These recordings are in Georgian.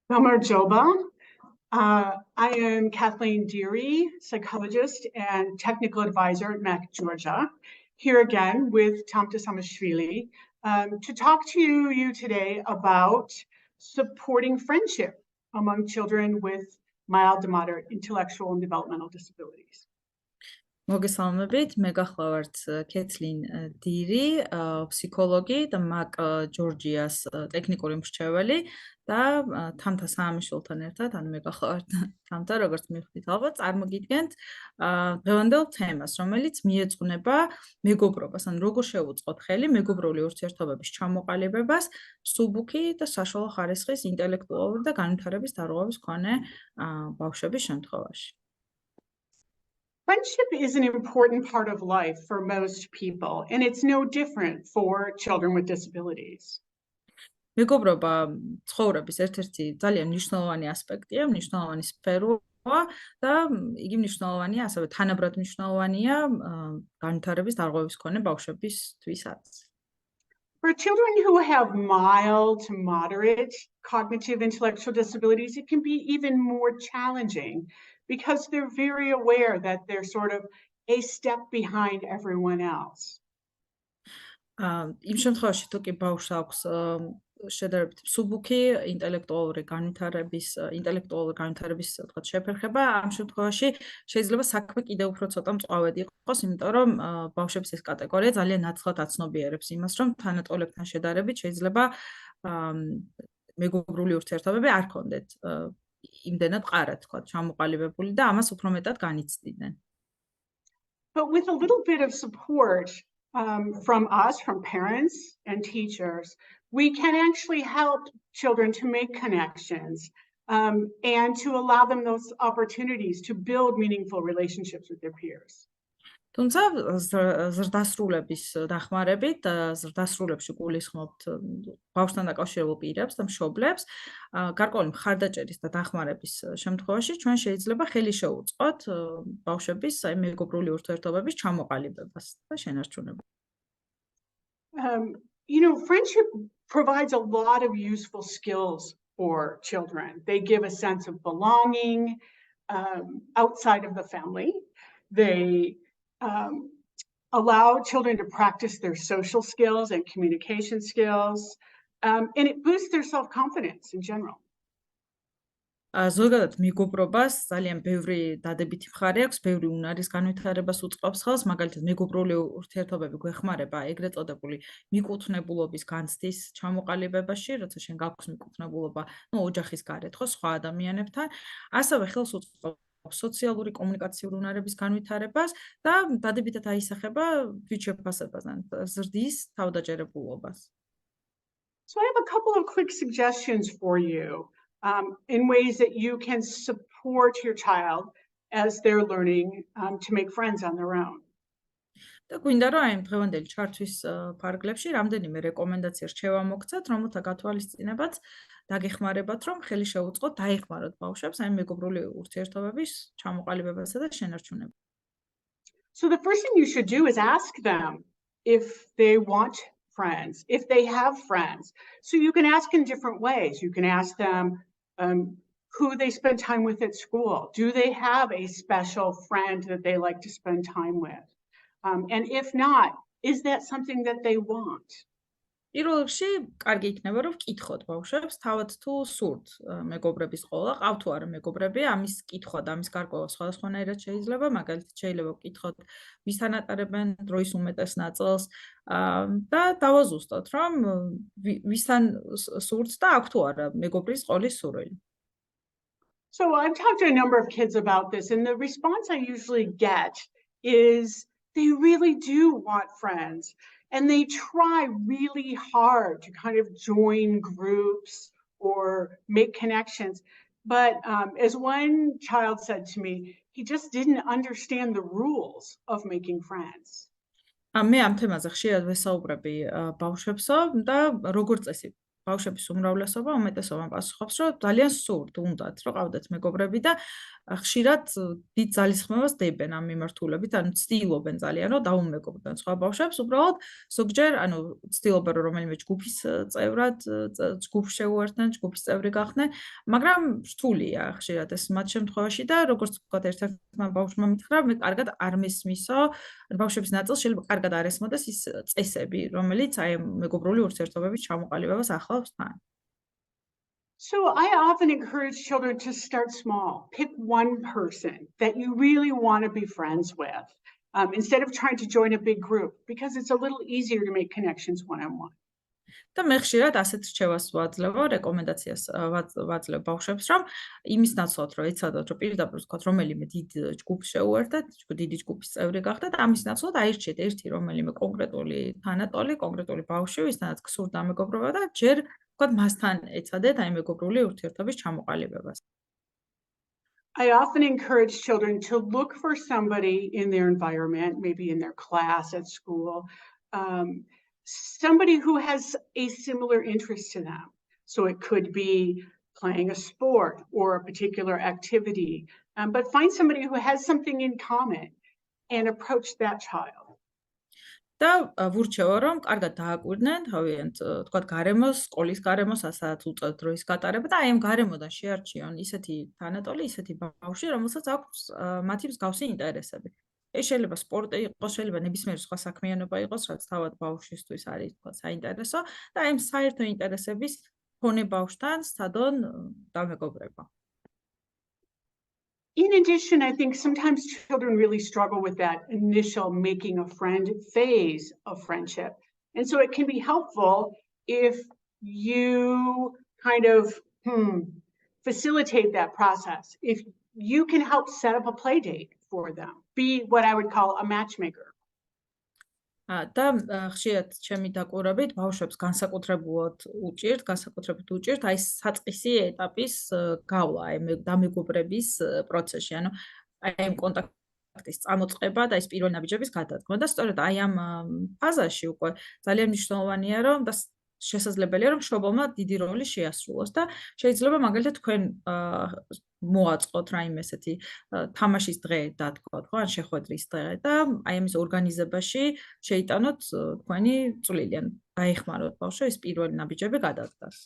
I am Kathleen Deary, psychologist and technical advisor at Mac, Georgia, here again with Tamta Samashvili to talk to you today about supporting friendship among children with mild to moderate intellectual and developmental disabilities. მოგესალმებით, მე გახლავართ ქეთლინ დირი, ფსიქოლოგი და მაკ ჯორჯიას ტექნიკური მრჩეველი და თამთა სამაშვილთან ერთად, ანუ მე გახლავართ თამთა, როგორც მივხვდით, ალბათ წარმოგიდგენთ დღევანდელ თემას, რომელიც მიეძღვნება მეგობრობას, ანუ როგორ შევუწყოთ ხელი მეგობრული ურთიერთობების ჩამოყალიბებას, მსუბუქი და საშუალო ხარისხის ინტელექტუალური და განვითარების დარღვევის მქონე ბავშვების შემთხვევაში. Friendship is an important part of life for most people, and it's no different for children with disabilities. მეგობრობა ცხოვრების ერთ-ერთი ძალიან მნიშვნელოვანი ასპექტია, მნიშვნელოვანი სფეროა და იგი მნიშვნელოვანია, ასევე თანაბრად მნიშვნელოვანია განვითარების დარღვევის მქონე ბავშვებისთვისაც. For children who have mild to moderate cognitive intellectual disabilities, it can be even more challenging because they're very aware that they're sort of a step behind everyone else. იმ შემთხვევაში თუ კი ბავშვს აქვს შედარებით მსუბუქი ინტელექტუალური განვითარების თქვა შეფერხება, ამ შემთხვევაში შეიძლება საქმე კიდევ უფრო ცოტა მწვავედი იყოს, იმიტომ რომ ბავშვების ეს კატეგორია ძალიან ნაცვლად აცნობიერებს იმას, რომ თანატოლებთან შედარებით შეიძლება მეგობრული ურთიერთობები არ ქონდეთ იმდენად ყარად, თქვა, ჩამოყალიბებული და ამას უფრო მეტად განიცდიდნენ. But with a little bit of support from us, from parents and teachers, we can actually help children to make connections and to allow them those opportunities to build meaningful relationships with their peers. თუმცა ზრდასრულების დახმარებით და ზრდასრულებში გულისხმობთ ბავშვთან დაკავშირებულ პირებს და მშობლებს, გარკვეული მხარდაჭერის და დახმარების შემთხვევაში ჩვენ შეიძლება ხელი შევუწყოთ ბავშვების მეგობრული ურთიერთობების ჩამოყალიბებას და შენარჩუნებას. Friendship provides a lot of useful skills for children. They give a sense of belonging outside of the family. They allow children to practice their social skills and communication skills, and it boosts their self-confidence in general. ზოგადად მეგობრობას ძალიან ბევრი დადებითი მხარე აქვს, ბევრი უნარის განვითარებას უწყობს ხელს, მაგალითად მეგობრული ურთიერთობები გვეხმარება ეგრეთ წოდებული მიკუთვნებულობის განცდის ჩამოყალიბებაში, როცა შენ გაქვს მიკუთვნებულობა, ოჯახის გარეთ ხო, სხვა ადამიანებთან, ასევე ხელს უწყობს სოციალური კომუნიკაციური უნარების განვითარებას და დადებითად აისახება თვითშეფასებასთან ზრდის თავდაჯერებულობას. So I have a couple of quick suggestions for you in ways that you can support your child as they're learning to make friends on their own. და გვინდა რომ აი დღევანდელი ჩართვის ფარგლებში რამდენიმე რეკომენდაცია რჩევა მოგცეთ, რომელთა გათვალისწინებაც დაგეხმარებათ, რომ ხელი შევუწყოთ დაეხმაროთ ბავშვებს აი მეგობრული ურთიერთობების ჩამოყალიბებასა და შენარჩუნებას. So the first thing you should do is ask them if they want friends, if they have friends. So you can ask in different ways. You can ask them who they spend time with at school. Do they have a special friend that they like to spend time with? And if not, is that something that they want? პირველ რიგში კარგი იქნება რომ ვკითხოთ ბავშვებს თავად თუ სურთ მეგობრების ყოლა, ყავთ თუ არა მეგობრები, ამის კითხვა და ამის გარკვევა სხვადასხვანაირად შეიძლება, მაგალითად შეიძლება ვკითხოთ ვისთან ატარებენ დროის უმეტეს ნაწილს და დავაზუსტოთ რომ ვისთან სურთ და აქვს თუ არა მეგობრის ყოლის სურვილი. So I've talked to a number of kids about this, and the response I usually get is they really do want friends. And they try really hard to kind of join groups or make connections. But as one child said to me, he just didn't understand the rules of making friends. მე ამ თემაზე ხშირად ვესაუბრები ბავშვებსო და როგორც წესი ბავშვების უმრავლესობა უმეტესობა პასუხობს, რომ ძალიან სურთ, უნდათ, რომ ყავდეთ მეგობრები და ხშირად დიდ ძალისხმევას დებენ ამ მიმართულებით, ანუ ცდილობენ ძალიან, რომ დაუმეგობრდნენ სხვა ბავშვებს, უბრალოდ ზოგჯერ, ანუ ცდილობენ, რომ რომელიმე ჯგუფის წევრად ჯგუფს შეუერთდნენ, ჯგუფის წევრი გახდნენ, მაგრამ რთულია ხშირად ეს მათ შემთხვევაში და როგორც ვთქვათ, ერთ-ერთმა ბავშვმა მითხრა, მე კარგად არ მესმისო, ბავშვების ნაწილს შეიძლება კარგად არ ესმოდეს ის წესები, რომელიც აი მეგობრული ურთიერთობების ჩამოყალიბებას ახლავს თან. So I often encourage children to start small. Pick one person that you really want to be friends with, instead of trying to join a big group, because it's a little easier to make connections one-on-one. და მე ხშირად ასეთ რჩევას ვაძლევ, რეკომენდაციას ვაძლევ ბავშვებს, რომ იმის ნაცვლად, რომ ეცადოთ, რომ პირდაპირ ვთქვათ, რომელიმე დიდ ჯგუფს შეუერთდეთ, დიდი ჯგუფის წევრი გახდეთ, ამის ნაცვლად აირჩიეთ ერთი რომელიმე კონკრეტული თანატოლი, კონკრეტული ბავშვი, ვისთანაც გსურთ მეგობრობა და ჯერ ვთქვათ, მასთან ეცადეთ აი მეგობრული ურთიერთობის ჩამოყალიბებას. I often encourage children to look for somebody in their environment, maybe in their class at school, somebody who has a similar interest to them. So it could be playing a sport or a particular activity, but find somebody who has something in common and approach that child. და ვურჩევა, რომ კარგად დააკვირდნენ, თავიანთ, თქვათ, გარემოს, სკოლის გარემოს, ასაც უწევთ დროის გატარება და აი ამ გარემოდან შეარჩიონ ისეთი თანატოლი, ისეთი ბავშვი, რომელსაც აქვს მათი მსგავსი ინტერესები. ეს შეიძლება სპორტი იყოს, შეიძლება ნებისმიერი სხვა საქმიანობა იყოს, რაც თავად ბავშვისთვის არის, თქვათ, საინტერესო და აი ამ საერთო ინტერესების მქონე ბავშვთან სცადონ დამეგობრება. In addition, I think sometimes children really struggle with that initial making a friend phase of friendship. And so it can be helpful if you kind of facilitate that process. If you can help set up a play date for them, be what I would call a matchmaker. და ხშირად ჩემი დაკვირვებით ბავშვებს განსაკუთრებით უჭირთ აი საწყისი ეტაპის გავლა, აი დამეგობრების პროცესში, ანუ აი ამ კონტაქტის წამოწყება და ის პირველი ნაბიჯების გადადგმა და სწორედ აი ამ ფაზაში უკვე ძალიან მნიშვნელოვანია, რომ და შესაძლებელია, რომ მშობელმა დიდი როლი შეასრულოს და შეიძლება მაგალითად თქვენ მოაწყოთ რაიმე ესეთი თამაშის დღე დათქვათ, ხო, ან შეხვედრის დღე და აი ამის ორგანიზებაში შეიტანოთ თქვენი წვლილი, ან დაეხმაროთ ბავშვს ის პირველი ნაბიჯები გადადგას.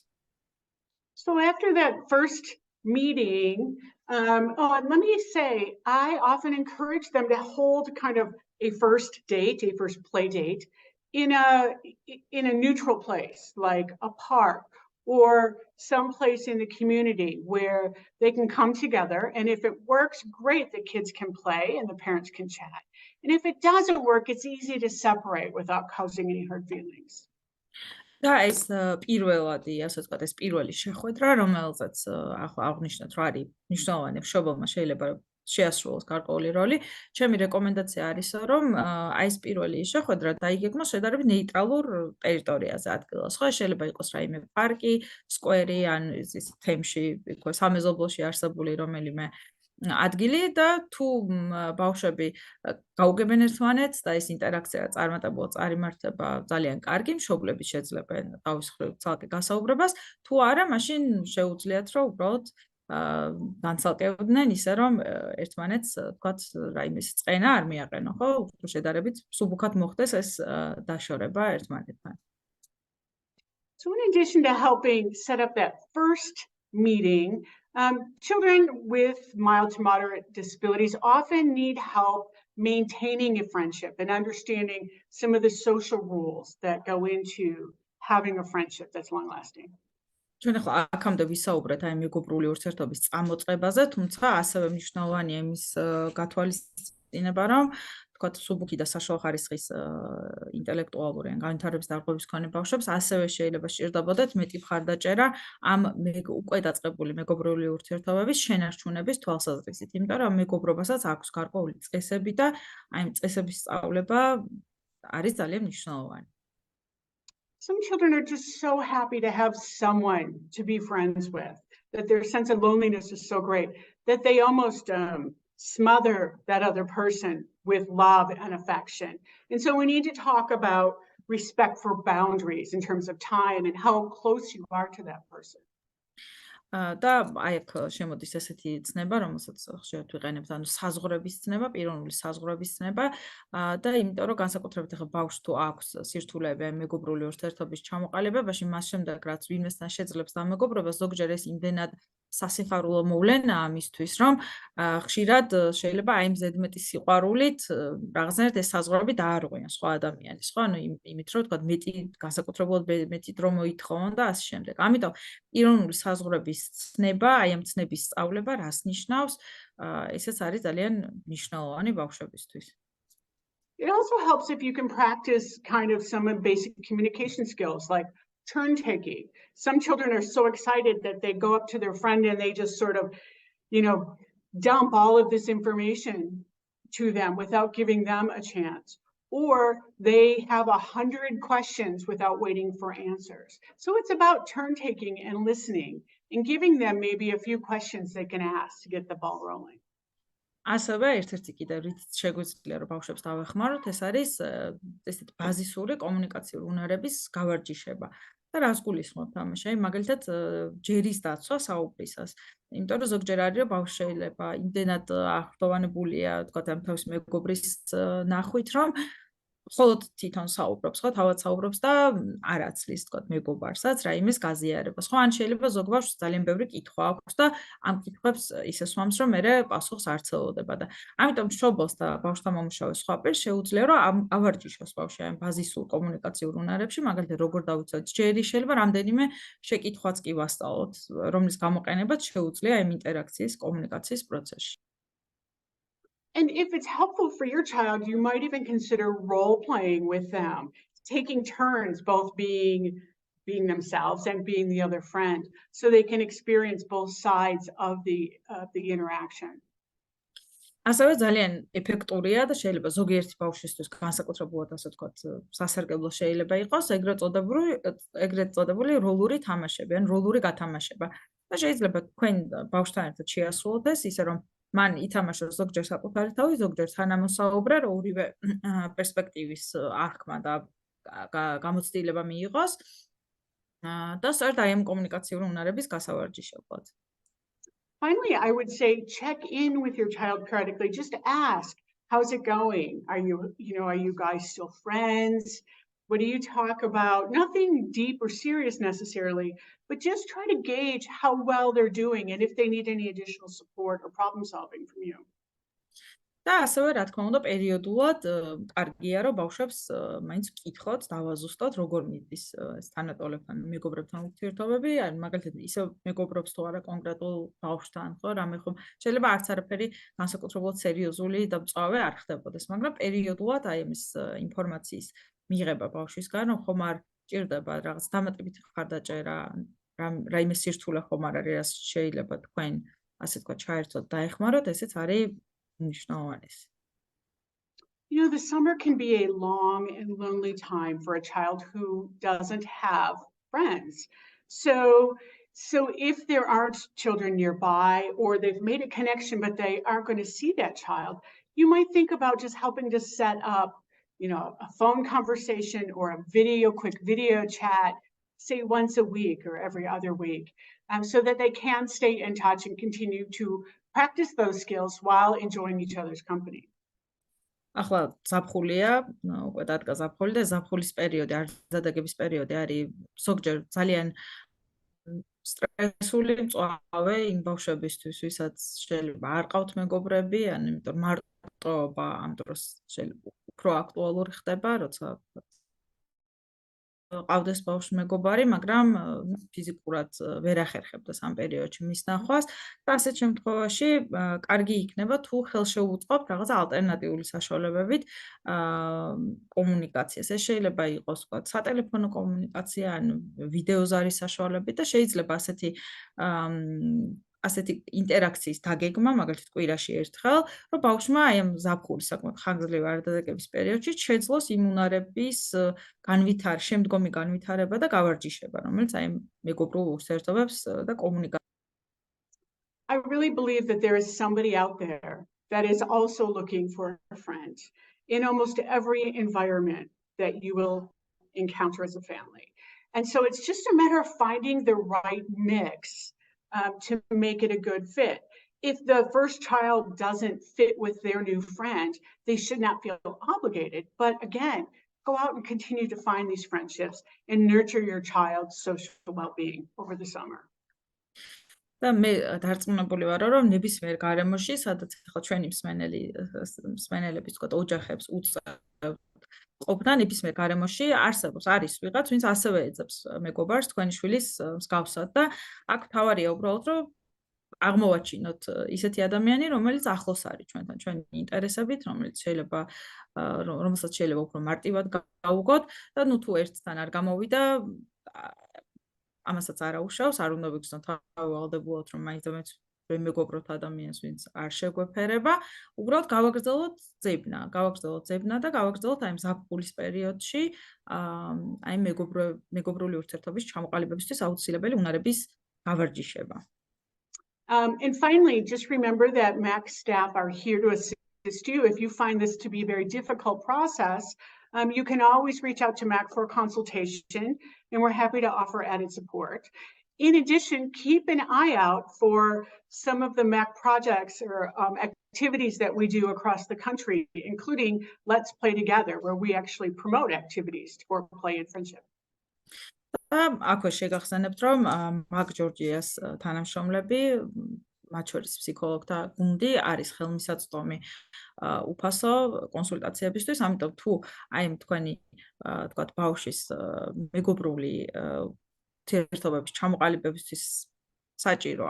So after that first meeting, let me say, I often encourage them to hold kind of a first date, a first play date in a neutral place, like a park or someplace in the community where they can come together. And if it works, great, the kids can play and the parents can chat. And if it doesn't work, it's easy to separate without causing any hard feelings. და ეს პირველადი, ასე ვთქვათ, ეს პირველი შეხვედრა, რომელზეც ახლა აღნიშნეთ, რომ არის მნიშვნელოვანი, მშობელმა შეიძლება შეასრულოს გარკვეული როლი. ჩემი რეკომენდაცია არის, რომ აი ეს პირველი შეხვედრა დაიგეგმოს შედარებით ნეიტრალურ ტერიტორიაზე ადგილას. ხო, შეიძლება იყოს რაიმე პარკი, სკვერი, ან ის თემში, იქ სამეზობლოში არსებული რომელიმე ადგილი და თუ ბავშვები გაუგებენ ერთმანეთს და ეს ინტერაქცია წარმატებულად წარიმართება ძალიან კარგი, მშობლები შეძლებენ თავის მხრივ ცალკე გასაუბრებას, თუ არა, მაშინ შეუძლიათ, რომ უბრალოდ განცალკევდნენ ისე, რომ ერთმანეთს, თქვათ, რაიმე წყენა არ მიაყენო, ხო? შედარებით მსუბუქად მოხდეს ეს დაშორება ერთმანეთთან. So in addition to helping set up that first meeting, children with mild to moderate disabilities often need help maintaining a friendship and understanding some of the social rules that go into having a friendship that's long-lasting. ჩვენ ახლა აქამდე ვისაუბრეთ აი მეგობრული ურთიერთობის წამოწყებაზე, თუმცა ასევე მნიშვნელოვანია იმის გათვალისწინება, რომ თქვათ მსუბუქი და საშუალო ხარისხის ინტელექტუალური ან განვითარების დარღვევის მქონე ბავშვებს ასევე შეიძლება სჭირდებოდეთ მეტი მხარდაჭერა ამ უკვე დაწყებული მეგობრული ურთიერთობების შენარჩუნების თვალსაზრისით, იმიტომ რომ მეგობრობასაც აქვს გარკვეული წესები და აი ამ წესების სწავლება არის ძალიან მნიშვნელოვანი. Some children are just so happy to have someone to be friends with, that their sense of loneliness is so great that they almost smother that other person with love and affection. And so we need to talk about respect for boundaries in terms of time and how close you are to that person. და აი აქ შემოდის ესეთი ცნება, რომელსაც ხშირად ვიყენებთ, ანუ საზღვრების ცნება, პიროვნული საზღვრების ცნება და იმიტომ რომ განსაკუთრებით ახლა ბავშვს თუ აქვს სირთულეები აი მეგობრული ურთიერთობის ჩამოყალიბებაში, მას შემდეგ რაც ვინმესთან შეძლებს დამეგობრება, ზოგჯერ ეს იმდენად სასიხარულო მოვლენაა მისთვის, რომ ხშირად შეიძლება აი ზედმეტი სიყვარულით რაღაცნაირად ეს საზღვრები დაარღვიონ სხვა ადამიანის, ხო? ანუ იმით რომ თქვა მეტი განსაკუთრებულად მეტი დრო მოითხოვონ და ასე შემდეგ. ამიტომ პიროვნული საზღვრების ცნება, აი ამ ცნების სწავლება რას ნიშნავს? ესეც არის ძალიან მნიშვნელოვანი ბავშვებისთვის. It also helps if you can practice kind of some basic communication skills like turn taking. Some children are so excited that they go up to their friend and they just sort of, dump all of this information to them without giving them a chance. Or they have 100 questions without waiting for answers. So it's about turn taking and listening and giving them maybe a few questions they can ask to get the ball rolling. ასევე ერთ-ერთი კიდევ რით შეგვიძლია რომ ბავშვებს დავეხმაროთ, ეს არის ესეთი ბაზისური კომუნიკაციური უნარების გავარჯიშება. და რას გულისხმობთ ამაში? აი მაგალითად ჯერის დაცვა საუბრისას. იმიტომ რომ ზოგჯერ არის რომ ბავშვი შეიძლება იმდენად აღფრთოვანებულია, თქვა ამ თავის მეგობრის ნახვით, რომ მხოლოდ თვითონ საუბრობს, ხო, თავად საუბრობს და არ აცლის, თქვა მეგობარსაც რაიმეს გაზიარებას. ხო, ან შეიძლება ზოგ ბავშვს ძალიან ბევრი კითხვა აქვს და ამ კითხვებს ისე სვამს, რომ მერე პასუხს არ ცელოდება და ამიტომ მშობელს და ბავშვთან მომუშავე სხვა პირს შეუძლია, რომ ავარჯიშოს ბავშვი ამ ბაზისურ კომუნიკაციურ უნარებში, მაგალითად როგორ დავიცვათ ჯერი, შეიძლება რამდენიმე შეკითხვაც კი ვასწავლოთ, რომლის გამოყენებაც შეუძლია ამ ინტერაქციის კომუნიკაციის პროცესში. And if it's helpful for your child, you might even consider role playing with them, taking turns, both being themselves and being the other friend, so they can experience both sides of the interaction. ასევე ძალიან ეფექტურია და შეიძლება ზოგიერთი ბავშვისთვის განსაკუთრებულად ასე ვთქვათ, სასარგებლო შეიძლება იყოს ეგრეთ წოდებული როლური თამაშები, ან როლური გათამაშება. და შეიძლება თქვენ ბავშვთან ერთად შეასრულოთ ეს ისე რომ მან ითამაშოს ზოგჯერ საკუთარი თავი, ზოგჯერ თანამოსაუბრე, რომ ორივე პერსპექტივის არქმა და გამოცდილება მიიღოს. და სწორედ აი ამ კომუნიკაციური უნარების გასავარჯიშებლად. Finally, I would say check in with your child periodically. Just ask, how's it going? Are you guys still friends? What do you talk about? Nothing deep or serious necessarily, but just try to gauge how well they're doing and if they need any additional support or problem solving from you. და ასევე რა თქმა უნდა პერიოდულად კარგია რომ ბავშვებს მაინც ვკითხოთ, დავაზუსტოთ როგორ მიდის ეს თანატოლებთან, მეგობრებთან ურთიერთობები, ან მაგალითად ისე მეგობრობს თუ არა კონკრეტულ ბავშვთან, ხო, რამე ხომ შეიძლება არც არაფერი განსაკუთრებულად სერიოზული და მწვავე არ ხდებოდეს, მაგრამ პერიოდულად აი ამის ინფორმაციის მიღება ბავშვისგან, რომ ხომ არ ჭირდება რაღაც დამატებითი მხარდაჭერა, რაიმე სირთულე ხომ არ არის, რაც შეიძლება თქვენ ასე თქვა ჩაერთოთ და ეხმაროთ, ესეც არის the summer can be a long and lonely time for a child who doesn't have friends. So if there aren't children nearby or they've made a connection but they aren't going to see that child, you might think about just helping to set up, a phone conversation or a quick video chat, say once a week or every other week, so that they can stay in touch and continue to practice those skills while enjoying each other's company. ახლა ზაფხულია, უკვე დადგა ზაფხული და ზაფხულის პერიოდი, არდადაგების პერიოდი არის ზოგჯერ ძალიან სტრესული, მწვავე იმ ბავშვებისთვის, ვისაც შეიძლება არ ყავთ მეგობრები, ან იმიტომ მარტოობა ამ დროს შეიძლება უფრო აქტუალური ხდება, როცა ყავდეს ბავშვი მეგობარი, მაგრამ ფიზიკურად ვერ ახერხებდეს ამ პერიოდში მის ნახვას და ასეთ შემთხვევაში კარგი იქნება თუ ხელშეუწყობთ რაღაც ალტერნატიული საშუალებებით კომუნიკაციას. ეს შეიძლება იყოს, ვთქვათ, სატელეფონო კომუნიკაცია, ან ვიდეოზარის საშუალებით და შეიძლება ასეთი ინტერაქციის დაგეგმა, მაგალითად კვირაში ერთხელ, რომ ბავშვმა აი ამ ზაფხულის საკმაოდ ხანგრძლივი არდადაგების პერიოდში შეძლოს იმ უნარების შემდგომი განვითარება და გავარჯიშება, რომელიც აი მეგობრულ ურთიერთობებს და კომუნიკაციას. I really believe that there is somebody out there that is also looking for a friend in almost every environment that you will encounter as a family. And so it's just a matter of finding the right mix to make it a good fit. If the first child doesn't fit with their new friend, they should not feel obligated. But again, go out and continue to find these friendships and nurture your child's social well-being over the summer. და მე დარწმუნებული ვარ, რომ ნებისმიერ გარემოში, სადაც ახლა ჩვენი მსმენელების თქვა ოჯახებს უწევთ ყოფნა ნებისმიერ გარემოში არის ვიღაც, ვინც ასევე ეძებს მეგობარს თქვენი შვილის მსგავსად და აქ თავარია უბრალოდ რომ აღმოვაჩინოთ ისეთი ადამიანი, რომელიც ახლოს არის ჩვენთან, ჩვენი ინტერესებით, რომელსაც შეიძლება უფრო მარტივად გავუგოთ და თუ ერთთან არ გამოვიდა ამასაც არ აუშავს, არ უნდა ვიგრძნოთ თავი ვალდებულად, რომ მაინც და მაინც ვემეგობროთ ადამიანს, ვინც არ შეგვეფერება, უბრალოდ გავაგრძელოთ ძებნა და გავაგრძელოთ აი ზაფხულის პერიოდში აი მეგობრული ურთიერთობის ჩამოყალიბებისთვის აუცილებელი უნარების გავარჯიშება. And finally, just remember that MAC staff are here to assist you. If you find this to be a very difficult process, you can always reach out to MAC for a consultation, and we're happy to offer added support. In addition, keep an eye out for some of the MAC projects or activities that we do across the country, including Let's Play Together, where we actually promote activities for play and friendship. აქვე შეგახსენებთ, რომ მაგ ჯორჯიას თანამშრომლები, მათ შორის ფსიქოლოგთა გუნდი არის ხელმისაწვდომი უფასო კონსულტაციებისთვის, ამიტომ თუ აი თქვენი თქვათ ბავშვის მეგობრული ურთიერთობების ჩამოყალიბებისთვის საჭირო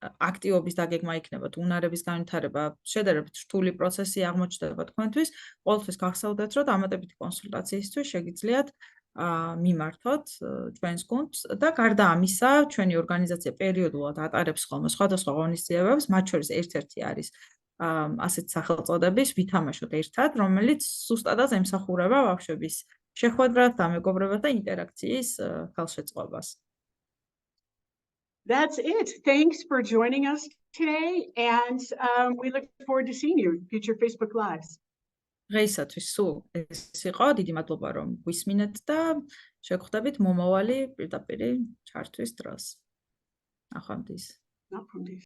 აქტივობის დაგეგმა იქნება, თუ უნარების განვითარება, შედარებით რთული პროცესი აღმოჩნდება თქვენთვის, ყოველთვის გახსოვდეთ, რომ დამატებითი კონსულტაციისთვის შეგიძლიათ მიმართოთ ჩვენს გუნდს და გარდა ამისა, ჩვენი ორგანიზაცია პერიოდულად ატარებს ხოლმე სხვადასხვა ღონისძიებებს, მათ შორის ერთ-ერთი არის ასეთ სახელწოდების ვითამაშოთ ერთად, რომელიც ზუსტადად ემსახურება ბავშვების შეხვედრას, დამეგობრებას და ინტერაქციის ხელშეწყობას. That's it. Thanks for joining us today, and we look forward to seeing you in future Facebook Lives. დღეისათვის სულ ეს იყო, დიდი მადლობა რომ გვისმინეთ და შეგხვდებით მომავალი პირდაპირ ჩართვის დროს. ნახვამდის.